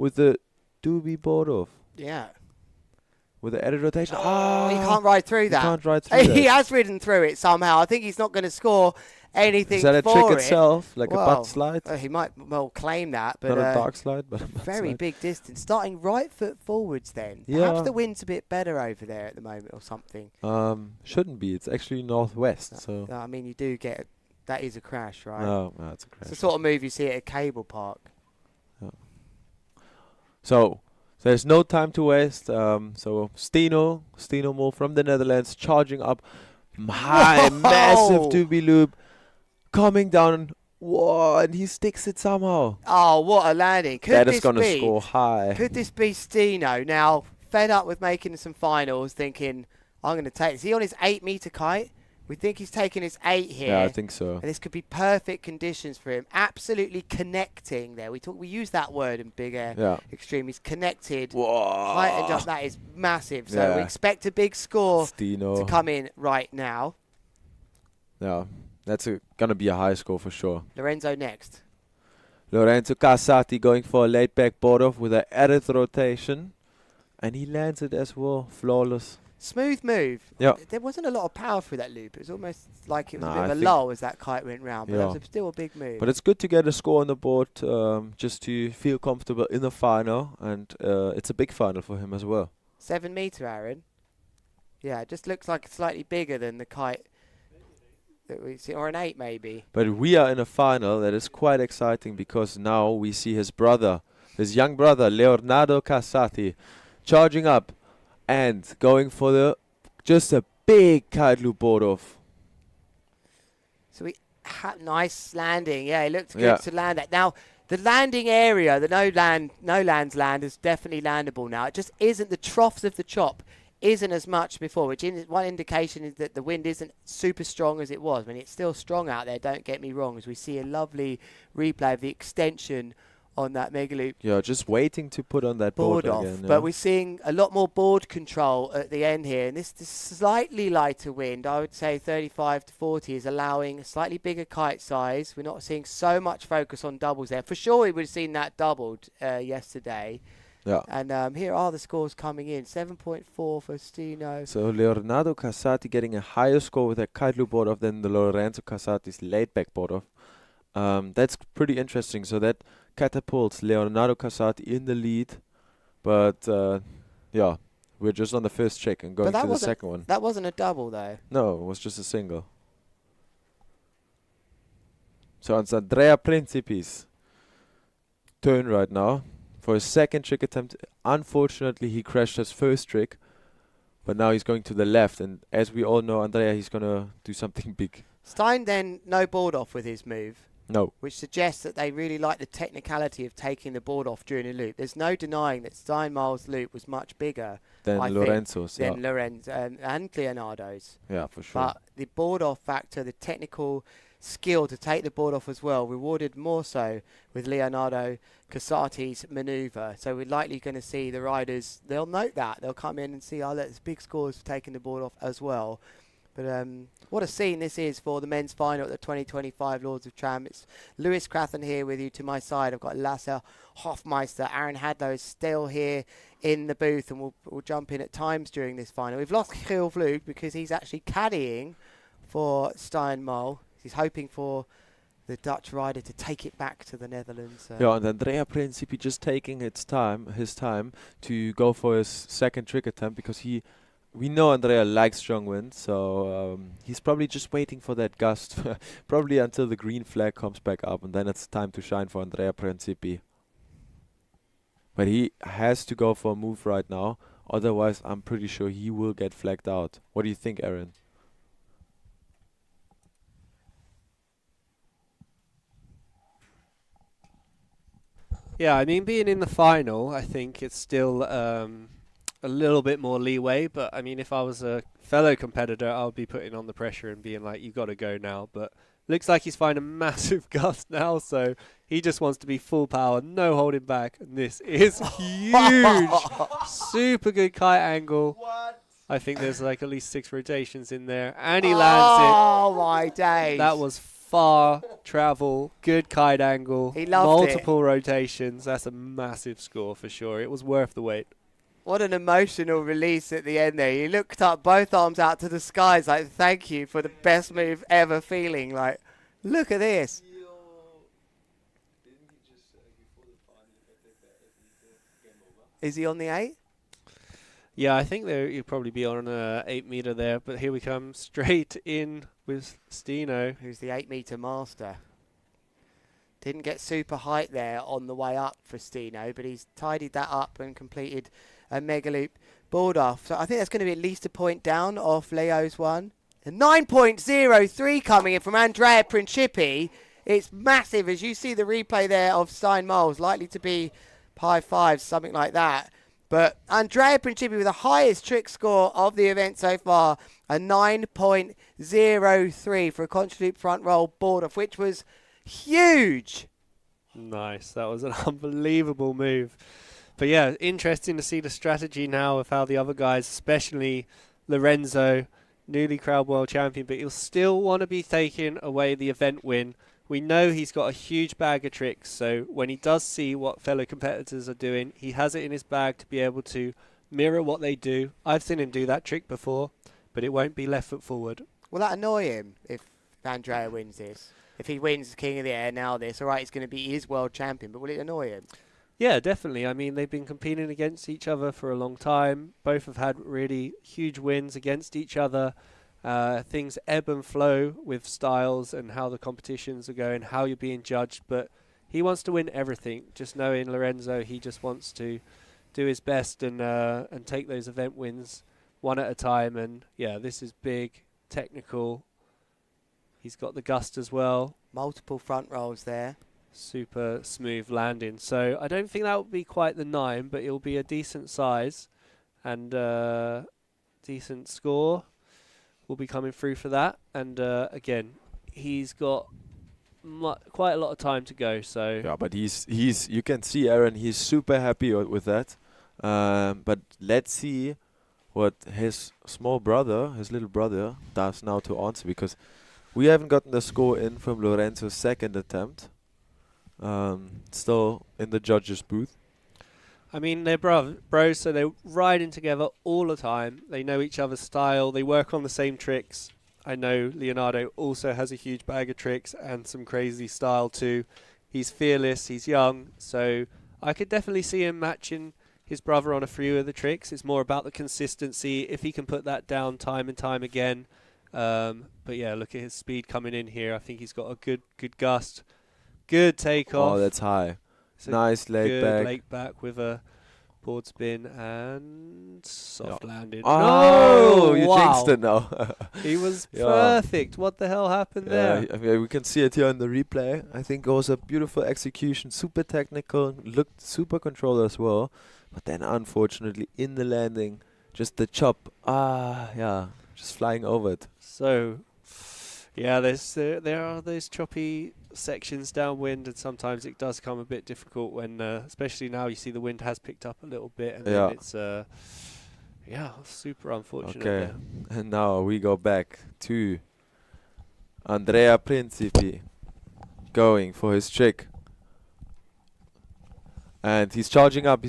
with the doobie board off. Yeah. With the added rotation. Oh, he can't ride through that. He can't ride through that. He has ridden through it somehow. I think he's not going to score anything Is that a for trick it. itself? Like a butt slide? He might well claim that. But not a dark slide, but a butt very slide. big distance. Starting right foot forwards then. Yeah. Perhaps the wind's a bit better over there at the moment or something. Shouldn't be. It's actually northwest. So I mean, you do get... That is a crash, right? No, it's a crash. It's the sort of move you see at a cable park. Yeah. So there's no time to waste. So Stino Mol from the Netherlands charging up high, massive doobie loop, coming down. Whoa, and he sticks it somehow. Oh, what a landing. That is going to score high. Could this be Stino? Now, fed up with making some finals, thinking, I'm going to take... Is he on his 8-meter kite? We think he's taking his 8 here. Yeah, I think so. And this could be perfect conditions for him. Absolutely connecting there. We use that word in Big Air Extreme. He's connected. Whoa. Height and jump, that is massive. So we expect a big score Stino to come in right now. Yeah, that's going to be a high score for sure. Lorenzo next. Lorenzo Casati going for a laid back board off with an added rotation. And he lands it as well. Flawless. Smooth move. Yeah. There wasn't a lot of power through that loop. It was almost like it was a bit of a lull as that kite went round. But that was still a big move. But it's good to get a score on the board just to feel comfortable in the final. And it's a big final for him as well. 7 meter, Aaron. Yeah, it just looks like it's slightly bigger than the kite that we see. Or an 8 maybe. But we are in a final that is quite exciting because now we see his brother, his young brother, Leonardo Casati, charging up. And going for just a big kite loop board off. So we had nice landing. Yeah, it looked good to land at. Now, the landing area, the no lands land is definitely landable now. It just isn't, the troughs of the chop isn't as much before, which one indication is that the wind isn't super strong as it was. I mean, it's still strong out there, don't get me wrong, as we see a lovely replay of the extension on that mega loop. Yeah, just waiting to put on that board off. Again, but we're seeing a lot more board control at the end here. And this slightly lighter wind, I would say 35 to 40, is allowing a slightly bigger kite size. We're not seeing so much focus on doubles there. For sure, we would have seen that doubled yesterday. Yeah. And here are the scores coming in. 7.4 for Stino. So Leonardo Casati getting a higher score with a kite loop board off than the Lorenzo Casati's laid back board off. That's pretty interesting. So that catapults Leonardo Casati in the lead. But yeah, we're just on the first check and going to the second one. That wasn't a double though. No, it was just a single. So it's Andrea Principi's turn right now for his second trick attempt. Unfortunately, he crashed his first trick, but now he's going to the left. And as we all know, Andrea, he's going to do something big. Stein then no board off with his move. No. Which suggests that they really like the technicality of taking the board off during a loop. There's no denying that Steinmar's loop was much bigger than Lorenzo's. Than Lorenzo and Leonardo's. Yeah, for sure. But the board off factor, the technical skill to take the board off as well, rewarded more so with Leonardo Casati's manoeuvre. So we're likely going to see the riders, they'll note that. They'll come in and see, there's big scores for taking the board off as well. But what a scene this is for the men's final at the 2025 Lords of Tram. It's Lewis Crathen here with you to my side. I've got Lasse Hofmeister. Aaron Hadlow is still here in the booth, and we'll jump in at times during this final. We've lost Giel Vloed because he's actually caddying for Steinmal. He's hoping for the Dutch rider to take it back to the Netherlands. Yeah, and Andrea Principi just taking his time to go for his second trick attempt because we know Andrea likes strong wind, so he's probably just waiting for that gust, probably until the green flag comes back up, and then it's time to shine for Andrea Principi. But he has to go for a move right now, otherwise I'm pretty sure he will get flagged out. What do you think, Aaron? Yeah, I mean, being in the final, I think it's still a little bit more leeway, but I mean, if I was a fellow competitor, I would be putting on the pressure and being like, you got to go now. But looks like he's finding a massive gust now, so he just wants to be full power, no holding back. And this is huge. Super good kite angle. What? I think there's like at least 6 rotations in there, and he lands it. Oh my days. That was far travel, good kite angle, He loved multiple rotations. That's a massive score for sure. It was worth the wait. What an emotional release at the end there. He looked up, both arms out to the skies, like, thank you for the best move ever feeling. Like, look at this. Is he on the 8? Yeah, I think you'll probably be on an 8 meter there, but here we come straight in with Stino. Who's the 8 meter master. Didn't get super height there on the way up for Stino, but he's tidied that up and completed a mega loop board off. So I think that's going to be at least a point down off Leo's one. A 9.03 coming in from Andrea Principi. It's massive, as you see the replay there of Stein Moles, likely to be high fives, something like that. But Andrea Principi with the highest trick score of the event so far, a 9.03 for a contra loop front roll board off, which was huge. Nice. That was an unbelievable move. But yeah, interesting to see the strategy now of how the other guys, especially Lorenzo, newly crowd world champion, but he'll still want to be taking away the event win. We know he's got a huge bag of tricks, so when he does see what fellow competitors are doing, he has it in his bag to be able to mirror what they do. I've seen him do that trick before, but it won't be left foot forward. Will that annoy him if Andrea wins this? If he wins King of the Air now this, all right, he's going to be his world champion, but will it annoy him? Yeah, definitely. I mean, they've been competing against each other for a long time. Both have had really huge wins against each other. Things ebb and flow with styles and how the competitions are going, how you're being judged, but he wants to win everything. Just knowing Lorenzo, he just wants to do his best and take those event wins one at a time. And yeah, this is big, technical. He's got the gust as well. Multiple front rolls there. Super smooth landing. So I don't think that will be quite the 9, but it'll be a decent size and decent score will be coming through for that. And again, he's got quite a lot of time to go. So yeah, but he's you can see Aaron. He's super happy with that. But let's see what his small brother, his little brother, does now to answer, because we haven't gotten the score in from Lorenzo's second attempt. Still in the judges' booth. I mean, they're bros, so they're riding together all the time. They know each other's style. They work on the same tricks. I know Leonardo also has a huge bag of tricks and some crazy style too. He's fearless. He's young. So I could definitely see him matching his brother on a few of the tricks. It's more about the consistency, if he can put that down time and time again. But yeah, look at his speed coming in here. I think he's got a good gust. Good takeoff. Oh, that's high. It's Nice laid back. Lake back with a board spin and soft landing. Oh, no! you Wow. jinxed it now. He was Yeah. perfect. What the hell happened there? I mean, we can see it here in the replay. I think it was a beautiful execution, super technical, looked super controlled as well. But then, unfortunately, in the landing, just the chop. Just flying over it. So, yeah, there are those choppy sections downwind, and sometimes it does come a bit difficult when, especially now, you see the wind has picked up a little bit, and then it's super unfortunate. Okay, there. and now we go back to Andrea Principi going for his trick. And he's charging up,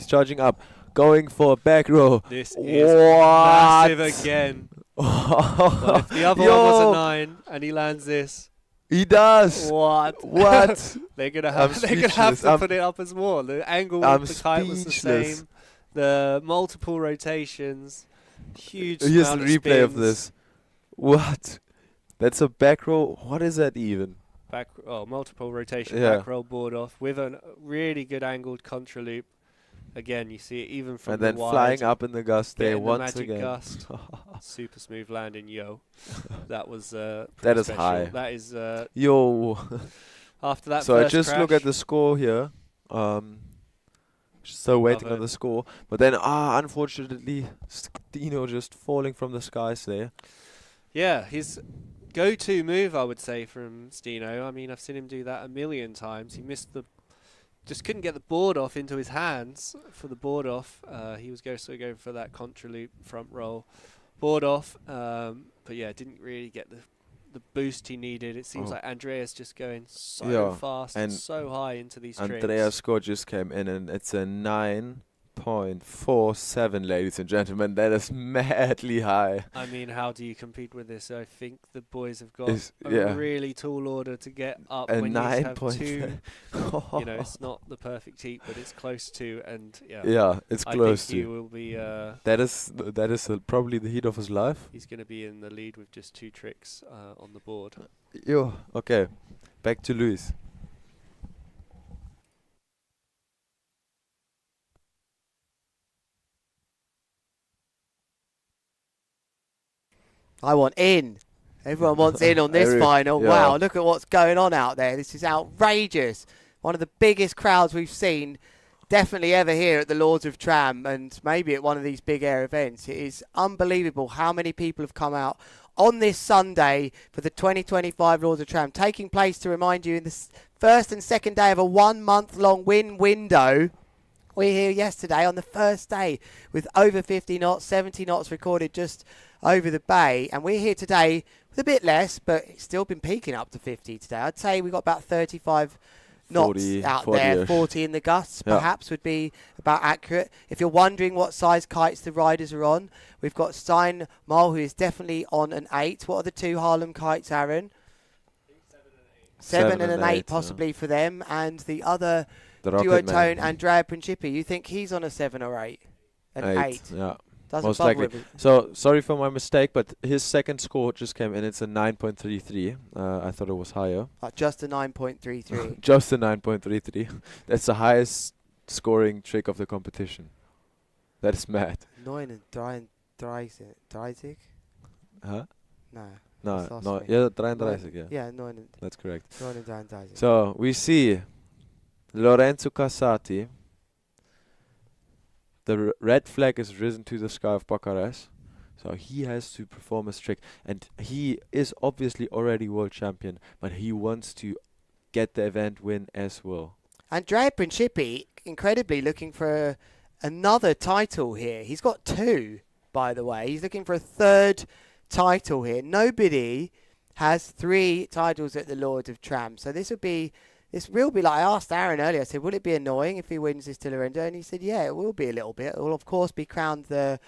going for a back row. This is What? massive again. Well, if the other one was a 9 and he lands this, He does. what? What? They're gonna have speechless. to put it up as more. The angle I'm of the kite was the speechless. same. The multiple rotations, huge. Here's the amount of replay of spins. this. What? That's a back row. What is that even? Multiple rotation Yeah. back roll board off with a really good angled contra loop. Again, you see it even from And the then wide. flying up in the gust there getting the once magic again. gust. Super smooth landing, yo. That was That pretty is special. high. That is Yo. after that. So I first just look crash, at the score here. Still waiting Love on it. the score. But then, unfortunately, Stino just falling from the skies there. Yeah, his go-to move, I would say, from Stino. I mean, I've seen him do that a million times. He just couldn't get the board off into his hands for the board off. He was going for that contra loop front roll board off. But yeah, didn't really get the boost he needed. It seems Oh. like Andrea's just going so Yeah, fast and and so high into these tricks. Andrea's score just came in, and it's a 9.47, ladies and gentlemen. That is madly high. I mean, how do you compete with this? I think the boys have got a Yeah. really tall order to get up A when you 9 have point. two. You know, it's not the perfect heat, but it's close to. And yeah, Yeah, it's I close think he to. will be. That is probably the heat of his life. He's going to be in the lead with just 2 tricks on the board. Yo, okay, back to Luis. I want in. Everyone wants in on this final. Yeah. Wow, look at what's going on out there. This is outrageous. One of the biggest crowds we've seen definitely ever here at the Lords of Tram, and maybe at one of these big air events. It is unbelievable how many people have come out on this Sunday for the 2025 Lords of Tram, taking place, to remind you, in the first and second day of a 1 month long win window. We're here yesterday on the first day with over 50 knots, 70 knots recorded just over the bay, and we're here today with a bit less, but it's still been peaking up to 50 today. I'd say we got about 35 knots 40, out 40 there. -ish. 40 in the gusts, Yeah. perhaps, would be about accurate. If you're wondering what size kites the riders are on, we've got Stine who is definitely on an 8. What are the 2 Harlem kites, Aaron? 7 and an 8 possibly for them, and the other The Rocket duotone, Man. Andrea Principi. You think he's on a 7 or 8? An 8. Yeah. Doesn't Most bother likely. with it. So sorry for my mistake, but his second score just came in. It's a 9.33. I thought it was higher. Just a 9.33. Just a 9.33. That's the highest scoring trick of the competition. That is mad. 9 and Dreizig? Huh? No. No, That's last no. week. Yeah, 33, yeah. Yeah, 9 and That's correct. Dreizig. So we see Lorenzo Casati. The red flag is risen to the sky of Bucharest. So he has to perform his trick. And he is obviously already world champion, but he wants to get the event win as well. Andrea Principi, incredibly looking for another title here. He's got 2, by the way. He's looking for a 3rd title here. Nobody has 3 titles at the Lords of Tram. So this will be like, I asked Aaron earlier, I said, will it be annoying if he wins this to Lorenzo? And he said, yeah, it will be a little bit. It will, of course, be crowned the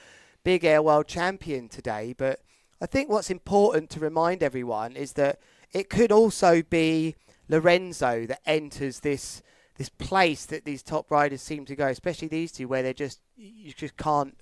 Big Air World Champion today. But I think what's important to remind everyone is that it could also be Lorenzo that enters this place that these top riders seem to go, especially these 2, where you just can't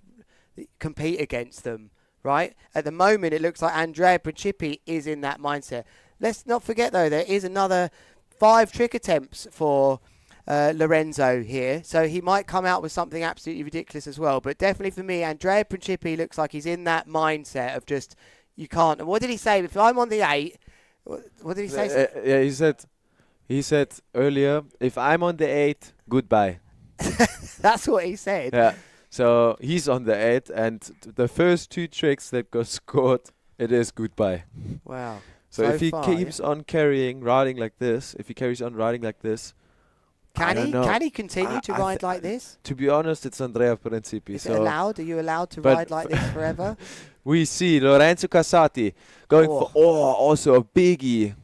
compete against them, right? At the moment, it looks like Andrea Principi is in that mindset. Let's not forget, though, there is another 5 trick attempts for Lorenzo here, so he might come out with something absolutely ridiculous as well. But definitely for me, Andrea Principi looks like he's in that mindset of just, you can't. And what did he say? If I'm on the 8, what did he say? Yeah, he said earlier, if I'm on the 8, goodbye. That's what he said. Yeah. So he's on the 8, and the first 2 tricks that got scored, it is goodbye. Wow. So if he far, keeps on riding like this, Can he? know. Can he continue to ride like this? To be honest, it's Andrea Principi. Is it allowed? Are you allowed to but ride like this forever? We see Lorenzo Casati going for also a biggie.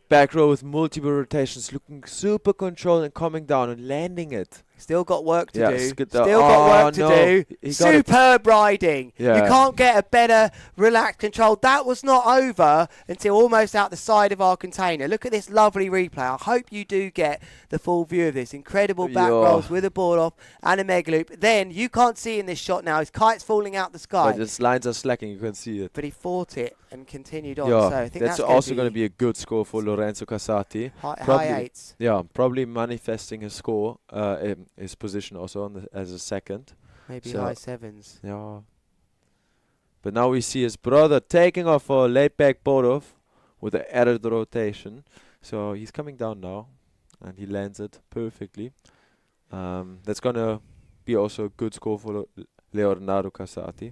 Back row with multiple rotations, looking super controlled and coming down and landing it. Still got work to do. Still got work to do. Superb riding. Yeah. You can't get a better relaxed control. That was not over until almost out the side of our container. Look at this lovely replay. I hope you do get the full view of this. Incredible back rolls with a board off and a mega loop. Then, you can't see in this shot now, his kite's falling out the sky. But his lines are slacking, you can see it. But he fought it and continued on. Yeah, So I think that's also going to be a good score for Lorenzo Casati. High 8s. Yeah, probably manifesting his score, his position also as a second. Maybe So, high 7s. Yeah. But now we see his brother taking off a laid back board off with an added rotation. So he's coming down now, and he lands it perfectly. That's going to be also a good score for Leonardo Casati.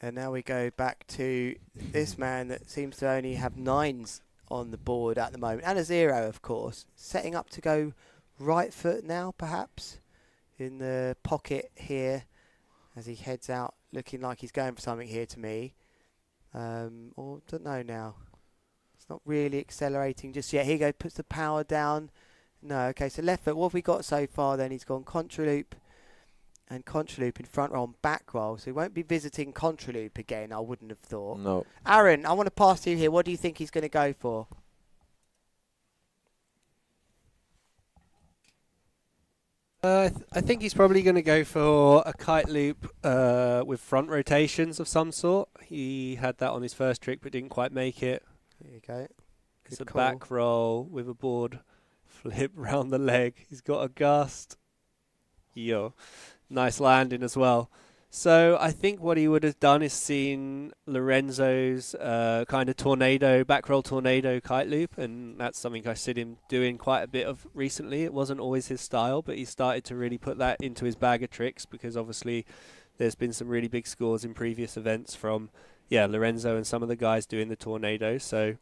And now we go back to this man that seems to only have 9s on the board at the moment, and a 0, of course. Setting up to go right foot now, perhaps, in the pocket here as he heads out, looking like he's going for something here to me. Or don't know now. Not really accelerating just yet. Here you go, puts the power down. No, okay, so left foot. What have we got so far then? He's gone contraloop and contraloop in front roll and back roll. So he won't be visiting contraloop again, I wouldn't have thought. No. Aaron, I want to pass to you here. What do you think he's going to go for? I think he's probably going to go for a kite loop with front rotations of some sort. He had that on his first trick but didn't quite make it. There you go. It's a Good call. back roll with a board flip round the leg. He's got a gust. Yo, nice landing as well. So I think what he would have done is seen Lorenzo's kind of tornado, back roll tornado kite loop, and that's something I see him doing quite a bit of recently. It wasn't always his style, but he started to really put that into his bag of tricks because obviously there's been some really big scores in previous events from, Lorenzo and some of the guys doing the tornado. So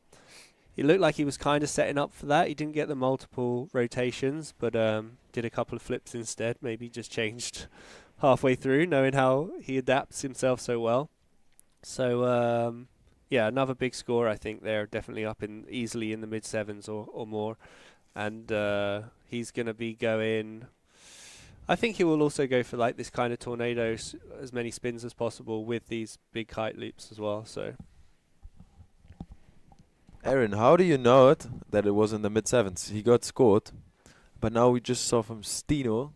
it looked like he was kind of setting up for that. He didn't get the multiple rotations, but did a couple of flips instead. Maybe just changed halfway through, knowing how he adapts himself so well. So, another big score. I think they're definitely up in easily in the mid-sevens or more. And he's going to be going... I think he will also go for like this kind of tornado, as many spins as possible with these big kite loops as well. So, Aaron, how do you know it that it was in the mid-sevens? He got scored, but now we just saw from Stino.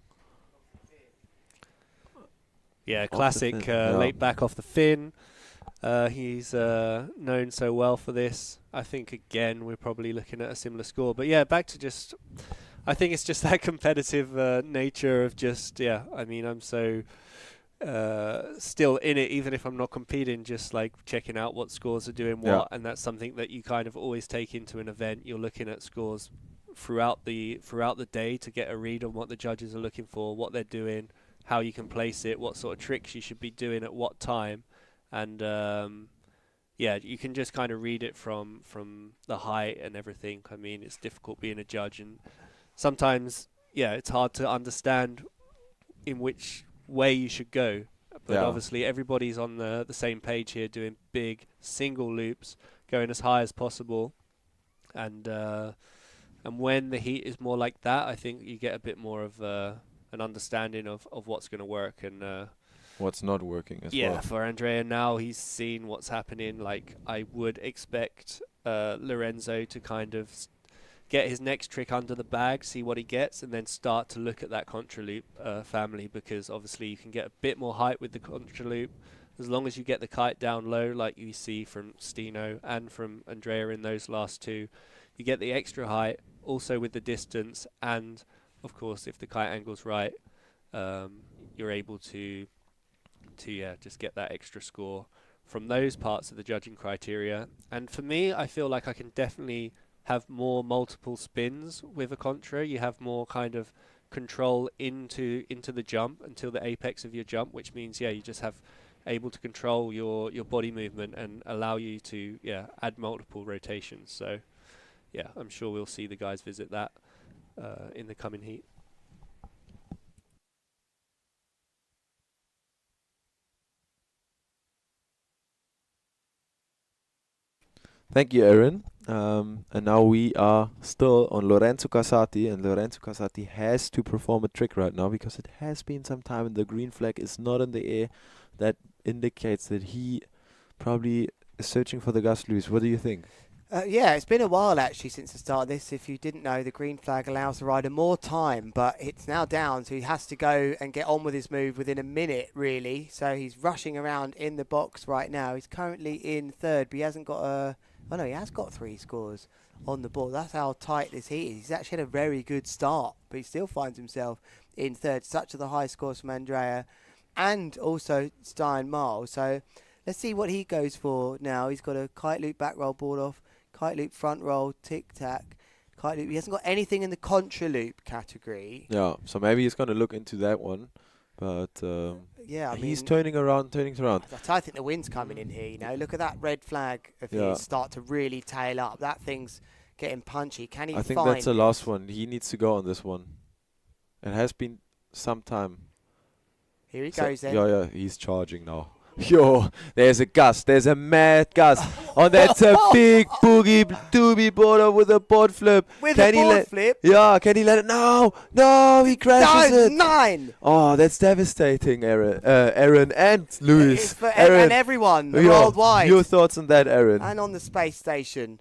yeah, classic late back off the fin. He's known so well for this. I think, again, we're probably looking at a similar score. But, back to just... I think it's just that competitive nature of just, I mean, I'm so still in it, even if I'm not competing, just like checking out what scores are doing what. And that's something that you kind of always take into an event. You're looking at scores throughout the day to get a read on what the judges are looking for, what they're doing, how you can place it, what sort of tricks you should be doing at what time. And, you can just kind of read it from the height and everything. I mean, it's difficult being a judge, and sometimes, it's hard to understand in which way you should go. But obviously everybody's on the same page here, doing big single loops, going as high as possible. And when the heat is more like that, I think you get a bit more of an understanding of what's going to work and What's not working as well. Yeah, for Andrea now, he's seen what's happening. Like, I would expect Lorenzo to kind of get his next trick under the bag, see what he gets, and then start to look at that contraloop family, because obviously you can get a bit more height with the contraloop as long as you get the kite down low, like you see from Stino and from Andrea in those last two. You get the extra height also with the distance, and of course if the kite angle's right, you're able to just get that extra score from those parts of the judging criteria. And for me, I feel like I can definitely have more multiple spins with a contra. You have more kind of control into the jump until the apex of your jump, which means you just have able to control your body movement and allow you to add multiple rotations. So I'm sure we'll see the guys visit that in the coming heat. Thank you, Aaron. And now we are still on Lorenzo Casati, and Lorenzo Casati has to perform a trick right now because it has been some time and the green flag is not in the air. That indicates that he probably is searching for the gust loose. What do you think? It's been a while actually since the start of this. If you didn't know, the green flag allows the rider more time, but it's now down, so he has to go and get on with his move within a minute, really. So he's rushing around in the box right now. He's currently in third, but he hasn't got a... Oh no, he has got 3 scores on the board. That's how tight this heat is. He's actually had a very good start, but he still finds himself in third. Such are the high scores from Andrea and also Stein Miles. So let's see what he goes for now. He's got a kite loop back roll board off, kite loop front roll, tic-tac, kite loop. He hasn't got anything in the contra loop category. Yeah, so maybe he's going to look into that one. But I he's mean, turning around. I think the wind's coming in here, you know. Look at that red flag of his start to really tail up. That thing's getting punchy. Can he I think find that's the last one. He needs to go on this one. It has been some time. Here he goes then. Yeah, he's charging now. Yo, there's a gust. There's a mad gust. Oh, that's a big boogie doobie boarder with a board flip. With Can a he board let? flip. Yeah, can he let it? No, he crashes No, it. 9. Oh, that's devastating, Aaron and Luis. It's for Aaron, and everyone yeah, worldwide. your thoughts on that, Aaron? And on the space station.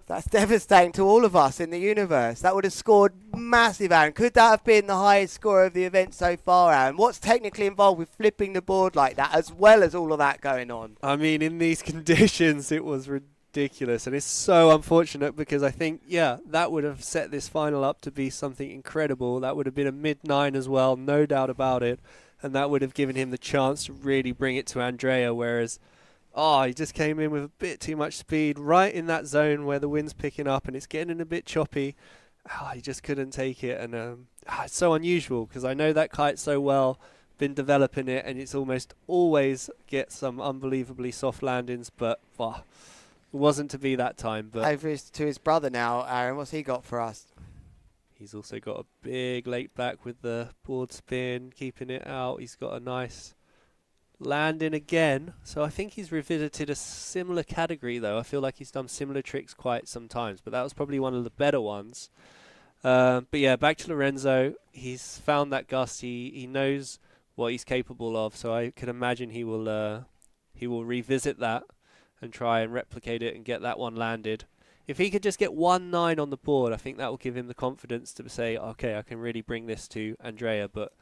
That's devastating to all of us in the universe. That would have scored massive, Aaron. Could that have been the highest score of the event so far, Aaron? What's technically involved with flipping the board like that, as well as all of that going on? I mean, in these conditions, it was ridiculous. And it's so unfortunate because I think, yeah, that would have set this final up to be something incredible. That would have been a mid-9 as well, no doubt about it. And that would have given him the chance to really bring it to Andrea, whereas... he just came in with a bit too much speed right in that zone where the wind's picking up and it's getting a bit choppy. He just couldn't take it. And it's so unusual because I know that kite so well, been developing it, and it's almost always get some unbelievably soft landings. But it wasn't to be that time. But Over to his brother now, Aaron. What's he got for us? he's also got a big late back with the board spin, keeping it out. He's got a nice... landing again, so I think he's revisited a similar category though. I feel like he's done similar tricks quite sometimes, but that was probably one of the better ones. But yeah, back to Lorenzo. He's found that gust. He knows what he's capable of, so I can imagine he will revisit that and try and replicate it and get that one landed. If he could just get 1-9 on the board, I think that will give him the confidence to say, okay, I can really bring this to Andrea. But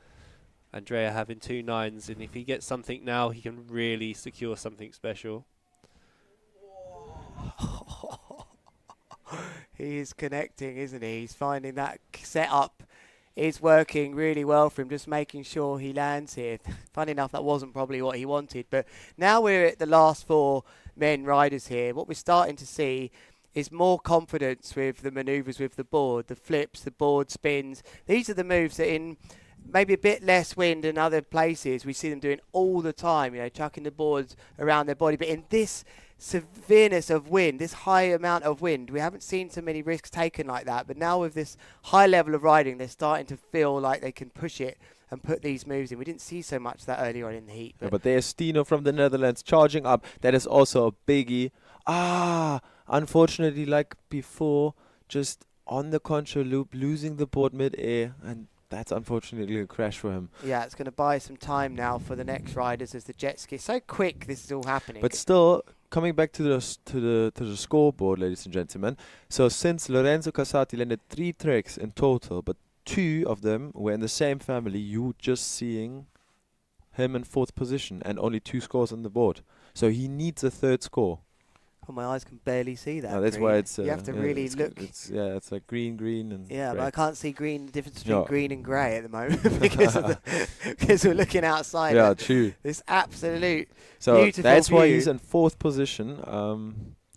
Andrea having 2 9s, and if he gets something now, he can really secure something special. He is connecting, isn't he? He's finding that setup is working really well for him, just making sure he lands here. Funny enough, that wasn't probably what he wanted, but now we're at the last 4 men riders here. What we're starting to see is more confidence with the manoeuvres with the board, the flips, the board spins. These are the moves that in maybe a bit less wind in other places we see them doing all the time, chucking the boards around their body. But in this severeness of wind, this high amount of wind, we haven't seen so many risks taken like that. But now with this high level of riding, they're starting to feel like they can push it and put these moves in. We didn't see so much of that earlier on in the heat. But there's Stino from the Netherlands charging up. That is also a biggie. Unfortunately, like before, just on the contra loop, losing the board mid-air, and that's unfortunately a crash for him. Yeah, it's going to buy some time now for the next riders as the jet ski. So quick, this is all happening. But still, coming back to the scoreboard, ladies and gentlemen. So since Lorenzo Casati landed 3 tricks in total, but 2 of them were in the same family, you just seeing him in 4th position and only 2 scores on the board. So he needs a 3rd score. Oh, my eyes can barely see that. No, that's green. why it's. You have to really look. It's like green, and. Yeah, grey. but I can't see green. The difference between green and grey at the moment because we're looking outside. Yeah, true. This absolute so beautiful that's why view. he's in 4th position.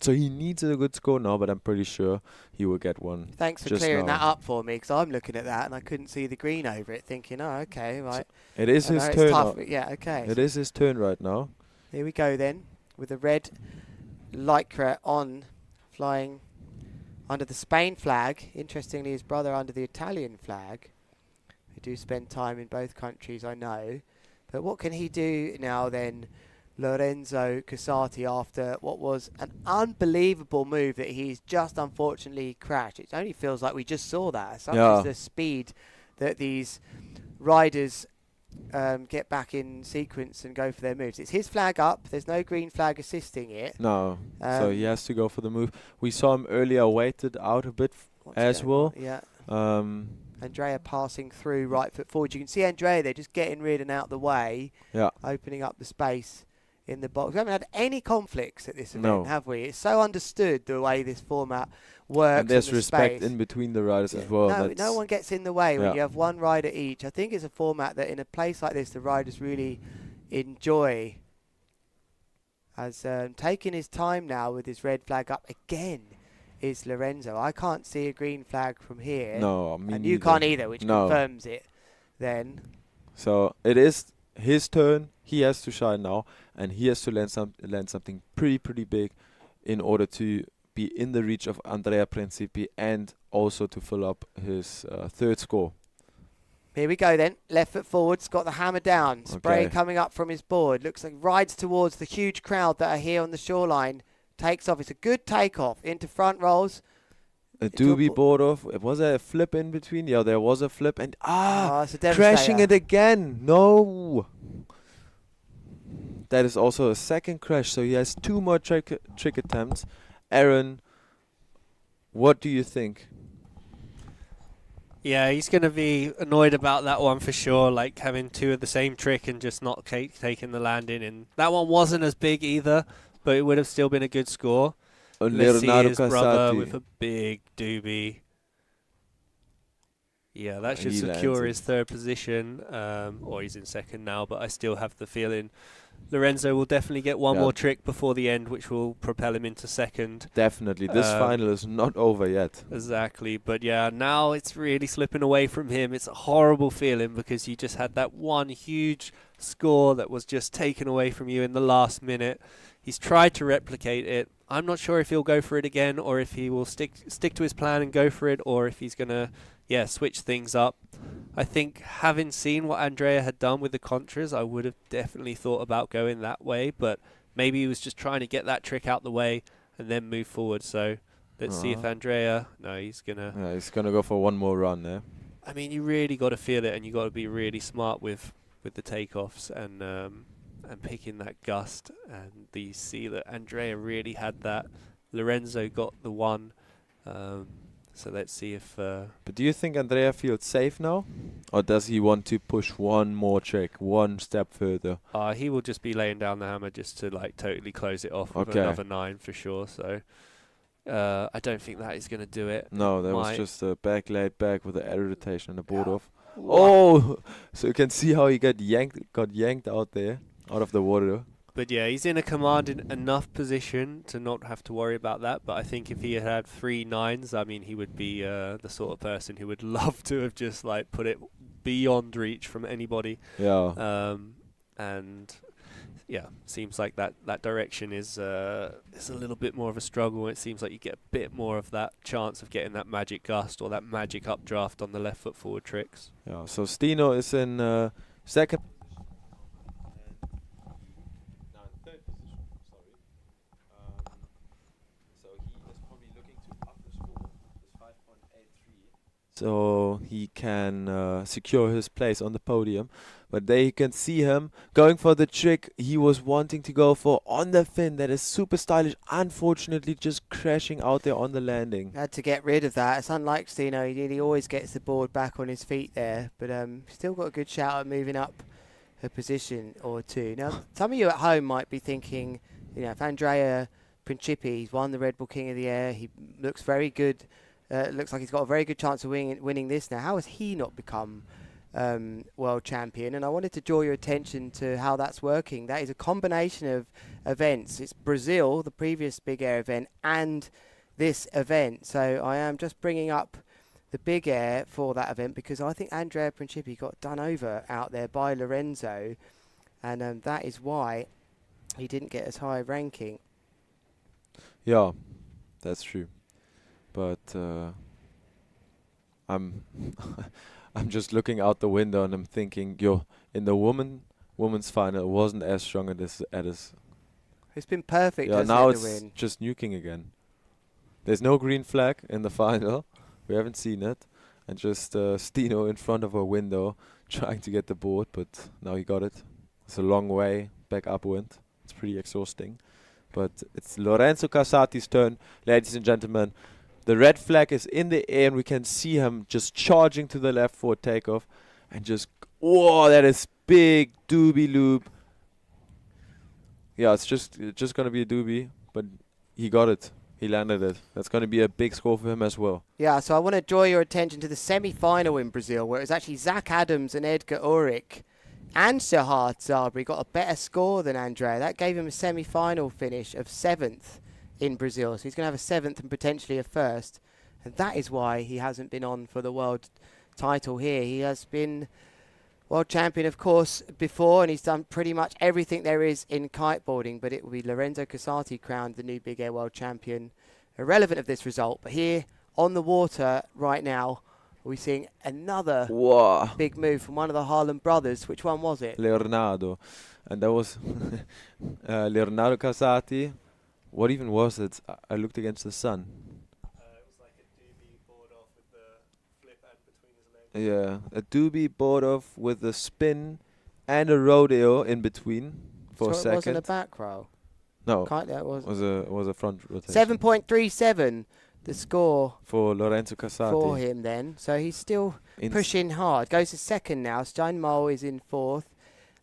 So he needs a good score now, but I'm pretty sure he will get one. Thanks for clearing that up for me, because I'm looking at that and I couldn't see the green over it, thinking, oh, okay, right. So it is his turn. Yeah, okay. It is his turn right now. Here we go then, with the red lycra on, flying under the Spain flag. Interestingly, his brother under the Italian flag. They do spend time in both countries, I know. But what can he do now then, Lorenzo Casati, after what was an unbelievable move that he's just unfortunately crashed? It only feels like we just saw that. Sometimes the speed that these riders get back in sequence and go for their moves. It's his flag up. There's no green flag assisting it. No, so he has to go for the move. We saw him earlier waited out a bit as well. Yeah. Andrea passing through right foot forward. You can see Andrea there just getting rid and out the way. Yeah. Opening up the space in the box. We haven't had any conflicts at this event, have we? It's so understood the way this format works. And there's the respect space. in between the riders as well. No one gets in the way when you have one rider each. I think it's a format that in a place like this the riders really enjoy. As taking his time now with his red flag up again is Lorenzo. I can't see a green flag from here. No, me and you can't either, which confirms it then. So it is his turn. He has to shine now, and he has to land something pretty big in order to be in the reach of Andrea Principi and also to fill up his 3rd score. Here we go then. Left foot forwards, got the hammer down. Spray Okay. coming up from his board. Looks like rides towards the huge crowd that are here on the shoreline. Takes off. It's a good takeoff into front rolls. A Into a doobie bo- board off. Was there a flip in between? Yeah, there was a flip. And It's a crashing devastator. it again. No. That is also a second crash. So he has 2 more trick attempts. Aaron, what do you think? Yeah, he's going to be annoyed about that one for sure, like having 2 of the same trick and just not taking the landing. And that one wasn't as big either, but it would have still been a good score. Let's see Leonardo his brother with Casati. a big doobie. Yeah, that should He lands secure it. his 3rd position, or he's in 2nd now, but I still have the feeling Lorenzo will definitely get one Yeah. more trick before the end, which will propel him into 2nd. Definitely. This final is not over yet. Exactly, but yeah, now it's really slipping away from him. It's a horrible feeling because you just had that one huge score that was just taken away from you in the last minute. He's tried to replicate it. I'm not sure if he'll go for it again or if he will stick to his plan and go for it, or if he's going to switch things up. I think having seen what Andrea had done with the contras, I would have definitely thought about going that way, but maybe he was just trying to get that trick out the way and then move forward. So let's see if Andrea... No, he's going to... Yeah, he's going to go for one more run there. I mean, you really got to feel it, and you got to be really smart with the takeoffs and picking that gust. And you see that Andrea really had that. Lorenzo got the one. So let's see if... But do you think Andrea feels safe now? Or does he want to push one more trick, one step further? he will just be laying down the hammer just to like totally close it off with Okay. another 9 for sure. So I don't think that is going to do it. No, that was Might- just a back laid back with the air rotation and the board off. Oh! So you can see how he got yanked out there, out of the water. But yeah, he's in a commanding enough position to not have to worry about that. But I think if he had 3 9s, I mean, he would be the sort of person who would love to have just like put it beyond reach from anybody. Yeah. And yeah, seems like that direction is a little bit more of a struggle. It seems like you get a bit more of that chance of getting that magic gust or that magic updraft on the left foot forward tricks. Yeah. So Stino is in second. So he can secure his place on the podium. But there you can see him going for the trick he was wanting to go for on the fin. That is super stylish. Unfortunately, just crashing out there on the landing. Had to get rid of that. It's unlike Stino. He always gets the board back on his feet there. But still got a good shout at moving up a position or 2. Now, some of you at home might be thinking, if Andrea Principi, he's won the Red Bull King of the Air. He looks very good. Looks like he's got a very good chance of winning this now. How has he not become world champion? And I wanted to draw your attention to how that's working. That is a combination of events. It's Brazil, the previous big air event, and this event. So I am just bringing up the big air for that event because I think Andrea Principi got done over out there by Lorenzo, and that is why he didn't get as high a ranking. Yeah, that's true. But I'm I'm just looking out the window and I'm thinking, in the women's final, it wasn't as strong as It's been perfect. yeah, hasn't now it, to it's win? just nuking again. There's no green flag in the final. We haven't seen it. And just Stino in front of a window trying to get the board, but now he got it. It's a long way back upwind. It's pretty exhausting. But it's Lorenzo Casati's turn, ladies and gentlemen. The red flag is in the air and we can see him just charging to the left for takeoff. And just, whoa, that is big doobie loop. Yeah, it's just going to be a doobie, but he got it. He landed it. That's going to be a big score for him as well. Yeah, so I want to draw your attention to the semi-final in Brazil, where it was actually Zach Adams and Edgar Ulrich and Shahar Zabri got a better score than Andrea. That gave him a semi-final finish of 7th in Brazil. So he's going to have a 7th and potentially a 1st. And that is why he hasn't been on for the world title here. He has been world champion, of course, before, and he's done pretty much everything there is in kiteboarding, but it will be Lorenzo Casati crowned the new Big Air world champion, irrelevant of this result. But here on the water right now, Are we seeing another Wow. big move from one of the Harlem brothers? Which one was it? Leonardo. And that was Leonardo Casati. What even was it? I looked against the sun. It was like a doobie board off with the flip end between his legs. Yeah, a doobie board off with a spin and a rodeo in between for a So it wasn't a second. back row. No, Kind of, was was a front rotation. 7.37 the score for Lorenzo Casati. for him then. So he's still pushing hard. Goes to second now. Steinmol is in fourth.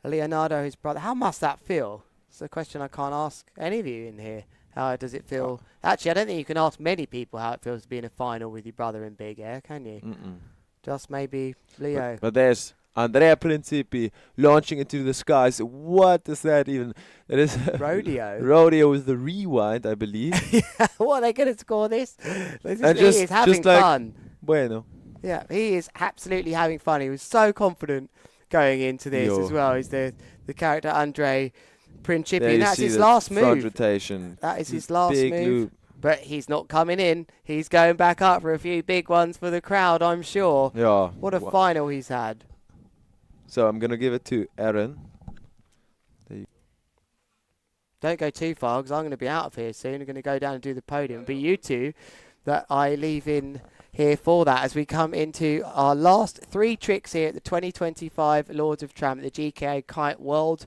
Leonardo, his brother. How must that feel? It's a question I can't ask any of you in here. How does it feel? Actually, I don't think you can ask many people how it feels to be in a final with your brother in big air, can you? Just maybe Leo. But there's Andrea Principi launching into the skies. What is that even? That is Rodeo. rodeo with the rewind, I believe. What are they going to score this? He just- is having just like- fun. Bueno. Yeah, he is absolutely having fun. He was so confident going into this Yo. as well. He's the character Andre Principi, There and you that's see his the last front move. rotation. That is his last Big move. loop. But he's not coming in. He's going back up for a few big ones for the crowd, I'm sure. Yeah. What a final he's had. So I'm gonna give it to Aaron. Don't go too far because I'm going to be out of here soon. I'm going to go down and do the podium. It'll be you two that I leave in here for that as we come into our last three tricks here at the 2025 Lords of Tram at the GKA Kite World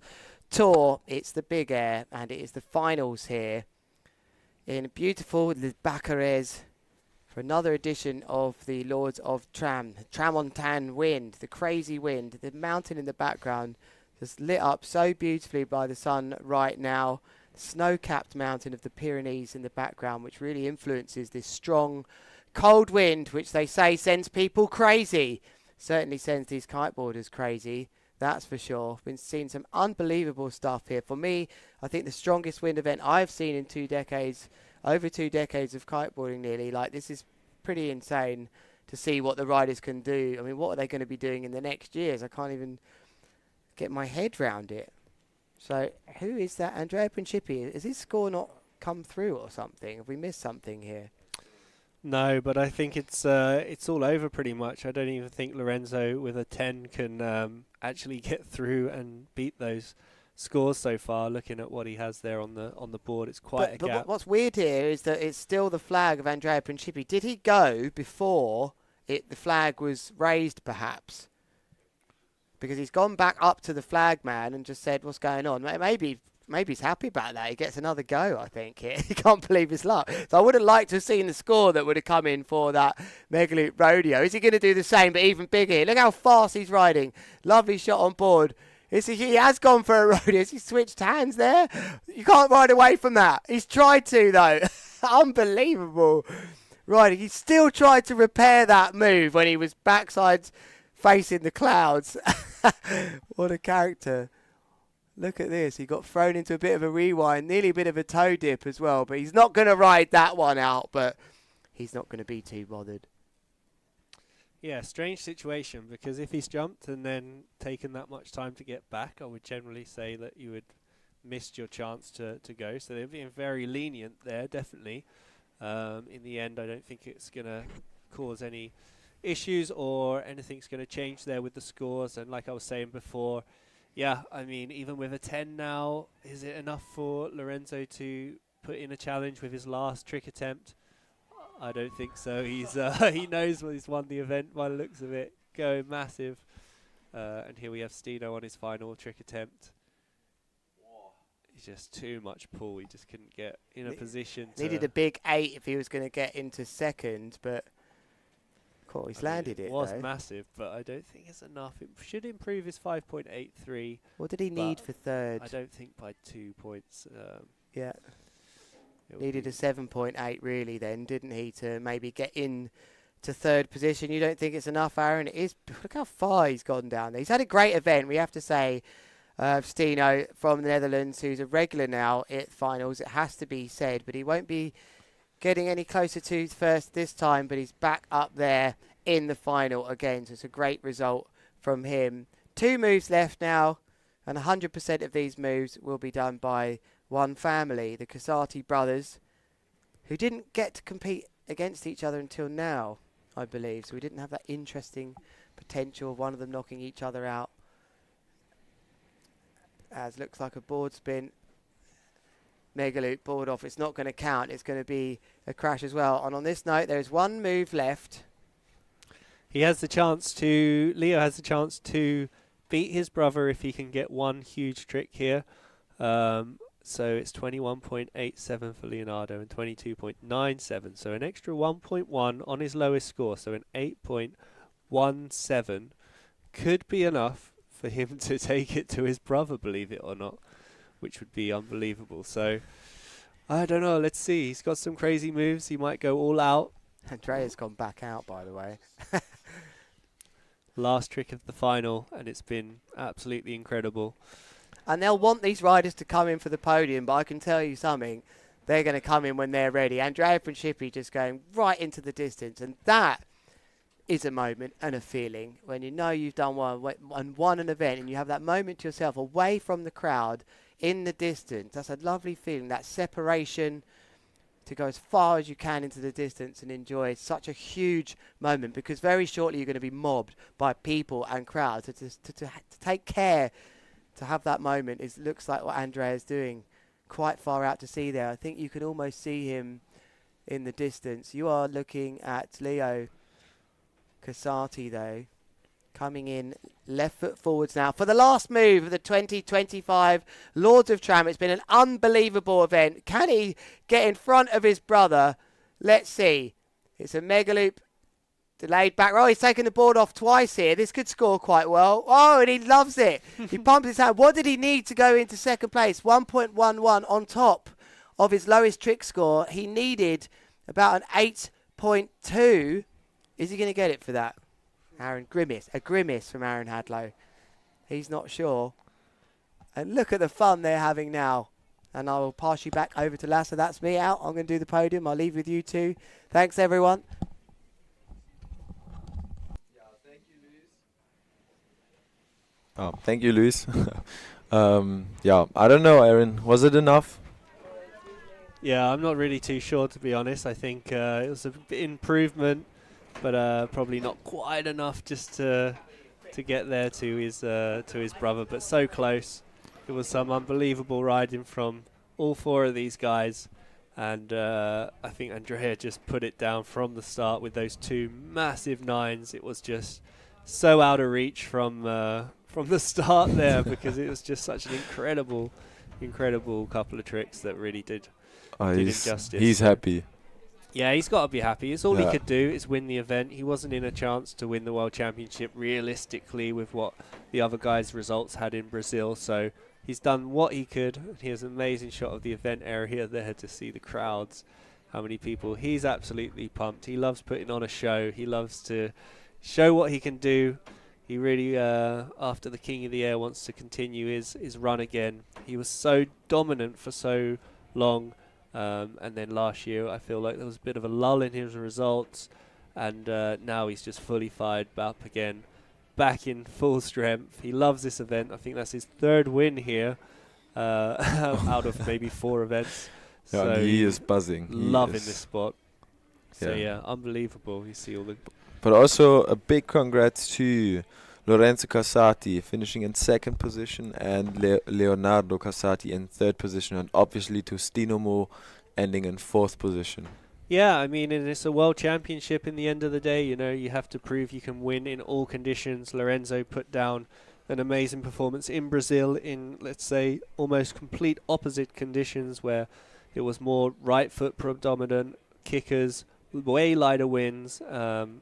Tour. It's the big air and it is the finals here in beautiful Le Baccares for another edition of the Lords of Tram. Tramontan wind, the crazy wind, the mountain in the background just lit up so beautifully by the sun right now. Snow-capped mountain of the Pyrenees in the background, which really influences this strong, cold wind, which they say sends people crazy. Certainly sends these kiteboarders crazy, that's for sure. Been seeing some unbelievable stuff here. For me, I think the strongest wind event I've seen in 2 decades, over 2 decades of kiteboarding nearly. Like, this is pretty insane to see what the riders can do. I mean, what are they going to be doing in the next years? I can't even get my head round it. So who is that? Andrea Principi. Is his score not come through or something? Have we missed something here? No, but I think it's all over pretty much. I don't even think Lorenzo with a 10 can actually get through and beat those scores so far. Looking at what he has there on the board, it's quite a gap. But what's weird here is that it's still the flag of Andrea Principi. Did he go before the flag was raised, perhaps? Because he's gone back up to the flag man and just said, what's going on? Maybe he's happy about that. He gets another go, I think. He can't believe his luck. So I would have liked to have seen the score that would have come in for that Mega Loop Rodeo. Is he going to do the same, but even bigger here? Look how fast he's riding. Lovely shot on board. He has gone for a rodeo. Has he switched hands there? You can't ride away from that. He's tried to, though. Unbelievable riding. He still tried to repair that move when he was backside facing the clouds. What a character. Look at this. He got thrown into a bit of a rewind, nearly a bit of a toe dip as well. But he's not going to ride that one out, but he's not going to be too bothered. Yeah, strange situation, because if he's jumped and then taken that much time to get back, I would generally say that you would missed your chance to go. So they're being very lenient there, definitely. In the end, I don't think it's going to cause any issues or anything's going to change there with the scores. And like I was saying before, yeah, I mean, even with a 10 now, is it enough for Lorenzo to put in a challenge with his last trick attempt? I don't think so. He's he knows he's won the event by the looks of it, going massive. And here we have Stino on his final trick attempt. He's just too much pull. He just couldn't get in a position to... Needed a big 8 if he was going to get into second, but cool, he's landed it. It was though. massive, but I don't think it's enough. It should improve his 5.83. What did he need for third? I don't think by 2 points. Yeah. Needed a 7.8 really then, didn't he, to maybe get in to third position. You don't think it's enough, Aaron? It is. Look how far he's gone down there. He's had a great event, we have to say. Stino from the Netherlands, who's a regular now at finals, it has to be said, but he won't be getting any closer to first this time, but he's back up there in the final again, so it's a great result from him. 2 moves left now, and 100% of these moves will be done by one family, the Casati brothers, who didn't get to compete against each other until now. I believe. So we didn't have that interesting potential of one of them knocking each other out. As looks like a board spin. Mega loop board off. It's not going to count. It's going to be a crash as well. And on this note, there's one move left. Leo has the chance to beat his brother if he can get one huge trick here. So it's 21.87 for Leonardo and 22.97. So an extra 1.1 on his lowest score. So an 8.17 could be enough for him to take it to his brother, believe it or not, which would be unbelievable. So I don't know. Let's see. He's got some crazy moves. He might go all out. Andrea's gone back out, by the way. Last trick of the final, and it's been absolutely incredible. And they'll want these riders to come in for the podium, but I can tell you something. They're going to come in when they're ready. Andrea and Shippy just going right into the distance. And that is a moment and a feeling when you know you've done and won an event and you have that moment to yourself away from the crowd in the distance. That's a lovely feeling, that separation to go as far as you can into the distance and enjoy such a huge moment, because very shortly you're going to be mobbed by people and crowds. To take care to have that moment looks like what Andrea is doing quite far out to sea there. I think you can almost see him in the distance. You are looking at Leo Casati though, coming in left foot forwards now for the last move of the 2025 Lords of Tram. It's been an unbelievable event. Can he get in front of his brother? Let's see. It's a mega loop. Delayed back row. He's taken the board off twice here. This could score quite well. Oh, and he loves it. He pumps his hand. What did he need to go into second place? 1.11 on top of his lowest trick score. He needed about an 8.2. Is he going to get it for that? Aaron, a grimace from Aaron Hadlow. He's not sure. And look at the fun they're having now. And I will pass you back over to Lasse. That's me out. I'm going to do the podium. I'll leave with you two. Thanks, everyone. Thank you, Luis. Yeah, I don't know, Aaron. Was it enough? Yeah, I'm not really too sure, to be honest. I think it was an improvement, but probably not quite enough just to get there to his brother. But so close. It was some unbelievable riding from all four of these guys, and I think Andrea just put it down from the start with those two massive nines. It was just so out of reach from the start there, because it was just such an incredible couple of tricks that really did injustice. He's happy. Yeah, he's got to be happy. It's all he could do is win the event. He wasn't in a chance to win the World Championship realistically with what the other guys' results had in Brazil. So he's done what he could. Here's an amazing shot of the event area there to see the crowds, how many people. He's absolutely pumped. He loves putting on a show. He loves to show what he can do. He really, after the King of the Air, wants to continue his run again. He was so dominant for so long. And then last year, I feel like there was a bit of a lull in his results. And now he's just fully fired up again, back in full strength. He loves this event. I think that's his third win here out of maybe 4 events. Yeah, so and he is buzzing. Loving this spot. So yeah, unbelievable. You see all the... But also a big congrats to Lorenzo Casati finishing in 2nd position and Leonardo Casati in 3rd position, and obviously to Stino ending in 4th position. Yeah, I mean, and it's a world championship in the end of the day. You know, you have to prove you can win in all conditions. Lorenzo put down an amazing performance in Brazil in, let's say, almost complete opposite conditions, where it was more right foot predominant, kickers, way lighter winds,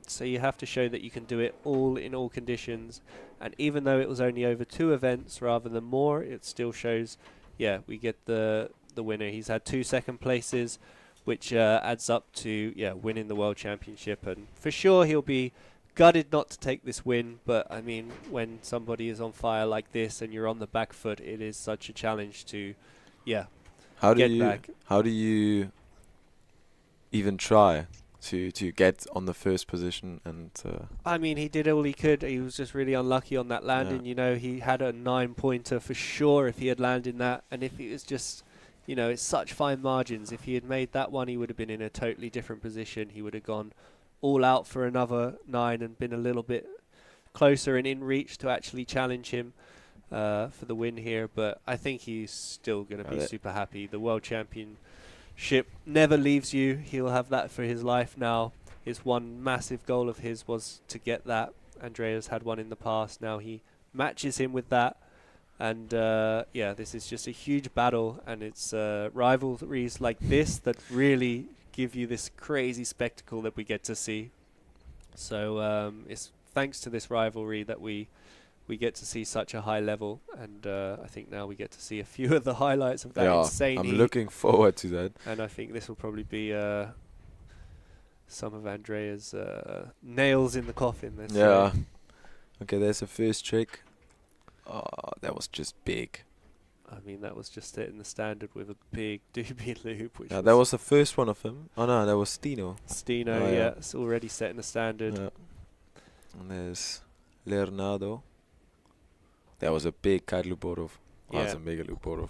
so you have to show that you can do it all in all conditions. And even though it was only over 2 events rather than more, it still shows, yeah, we get the winner. He's had 2 second places, which adds up to winning the World Championship, and for sure he'll be gutted not to take this win. But I mean, when somebody is on fire like this and you're on the back foot, it is such a challenge to get back. How do you even try to get on the 1st position? And I mean, he did all he could. He was just really unlucky on that landing. Yeah. You know, he had a 9-pointer for sure if he had landed that, and if it was just, you know, it's such fine margins. If he had made that one, he would have been in a totally different position. He would have gone all out for another 9 and been a little bit closer and in reach to actually challenge him for the win here. But I think he's still going to be super happy. The World Championship never leaves you. He'll have that for his life now. His one massive goal of his was to get that. Andrea's had one in the past. Now he matches him with that. And yeah, this is just a huge battle, and it's rivalries like this that really give you this crazy spectacle that we get to see. So it's thanks to this rivalry that we get to see such a high level, and I think now we get to see a few of the highlights of that insane I'm heat. looking forward to that. And I think this will probably be some of Andrea's nails in the coffin. Yeah. Okay, there's a first trick. Oh, that was just big. I mean, that was just setting the standard with a big doobie loop. Which That was the first one of them. Oh no, that was Stino. Stino, Oh, yeah, it's already setting the standard. Yeah. And there's Leonardo. That was a big kiteboarders. Oh, Yeah. that's a mega loopboarders.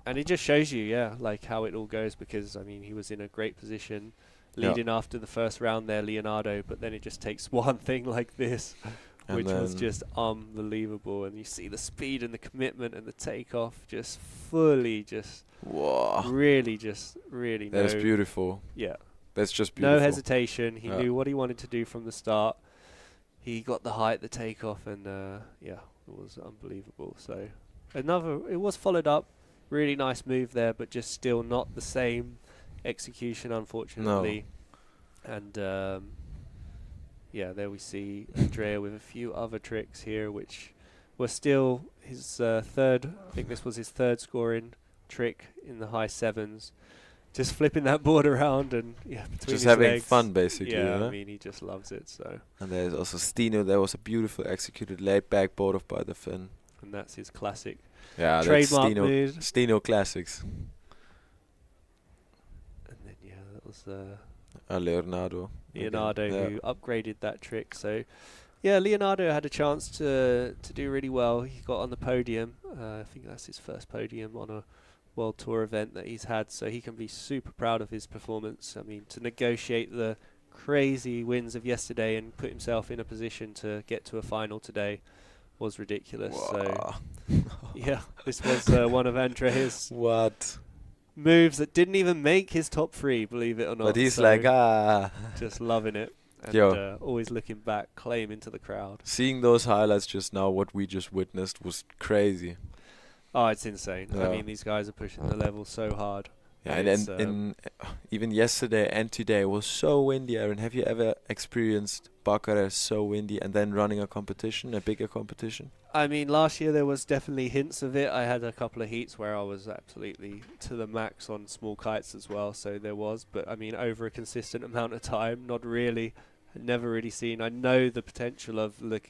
And it just shows you, yeah, like how it all goes, because, I mean, he was in a great position leading after the first round there, Leonardo, but then it just takes one thing like this, And which was just unbelievable. And you see the speed and the commitment and the takeoff just fully Wow. really That is beautiful. Yeah. That's just beautiful. No hesitation. He knew what he wanted to do from the start. He got the height, the takeoff, and yeah, it was unbelievable. So it was followed up. Really nice move there, but just still not the same execution, unfortunately. No. And yeah, there we see Andrea with a few other tricks here, which were still his third. I think this was his third scoring trick in the high 7s. Just flipping that board around and between just his having legs. fun, basically. Yeah, I mean, he just loves it. So. And there's also Stino. There was a beautiful executed laid back board off by the fin. And that's his classic trademark move. Stino classics. And then that was Leonardo. Leonardo who upgraded that trick. So yeah, Leonardo had a chance to do really well. He got on the podium. I think that's his first podium on a World Tour event that he's had, so he can be super proud of his performance. I mean, to negotiate the crazy wins of yesterday and put himself in a position to get to a final today was ridiculous. Wow. So yeah, this was one of Andrea's moves that didn't even make his top 3, believe it or not. But he's so like, just loving it. And always looking back, claiming to the crowd. Seeing those highlights just now, what we just witnessed was crazy. Oh, it's insane. I mean, these guys are pushing the level so hard. Yeah, and even yesterday and today it was so windy, Aaron. Have you ever experienced Bucharest so windy and then running a competition, a bigger competition? I mean, last year there was definitely hints of it. I had a couple of heats where I was absolutely to the max on small kites as well, so there was. But, I mean, over a consistent amount of time, not really. Never really seen. I know the potential of Le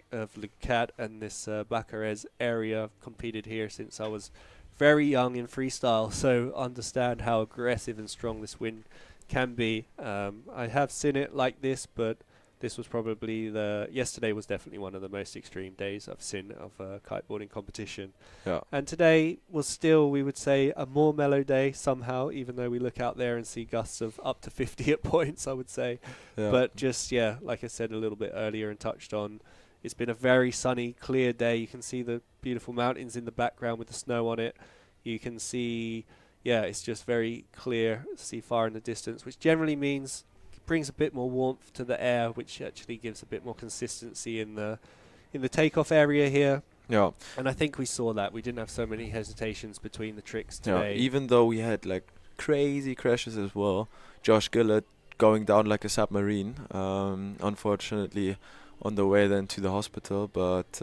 Cat and this Bucharest area. I've competed here since I was very young in freestyle, so understand how aggressive and strong this wind can be. I have seen it like this, but this was probably yesterday was definitely one of the most extreme days I've seen of a kiteboarding competition. Yeah. And today was still, we would say, a more mellow day somehow, even though we look out there and see gusts of up to 50 at points, I would say. Yeah. But just, like I said a little bit earlier and touched on, it's been a very sunny, clear day. You can see the beautiful mountains in the background with the snow on it. You can see, it's just very clear, see far in the distance, which generally means brings a bit more warmth to the air, which actually gives a bit more consistency in the takeoff area here. Yeah. And I think we saw that. We didn't have so many hesitations between the tricks today. Yeah, even though we had like crazy crashes as well. Josh Gillett going down like a submarine, unfortunately on the way then to the hospital, but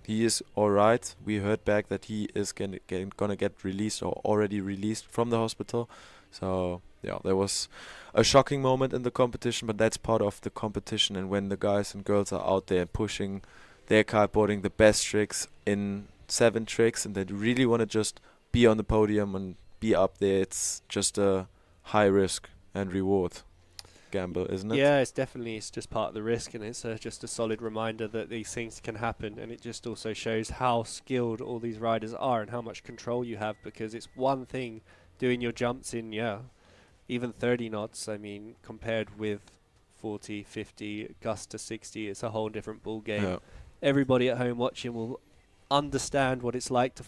he is alright. We heard back that he is gonna get released or already released from the hospital. So there was a shocking moment in the competition, but that's part of the competition. And when the guys and girls are out there pushing their kiteboarding the best tricks in 7 tricks, and they really want to just be on the podium and be up there, it's just a high risk and reward gamble, isn't it? Yeah, it's just part of the risk, and it's just a solid reminder that these things can happen. And it just also shows how skilled all these riders are and how much control you have, because it's one thing doing your jumps in even 30 knots, I mean, compared with 40, 50, gust to 60. It's a whole different ball game. Yeah. Everybody at home watching will understand what it's like to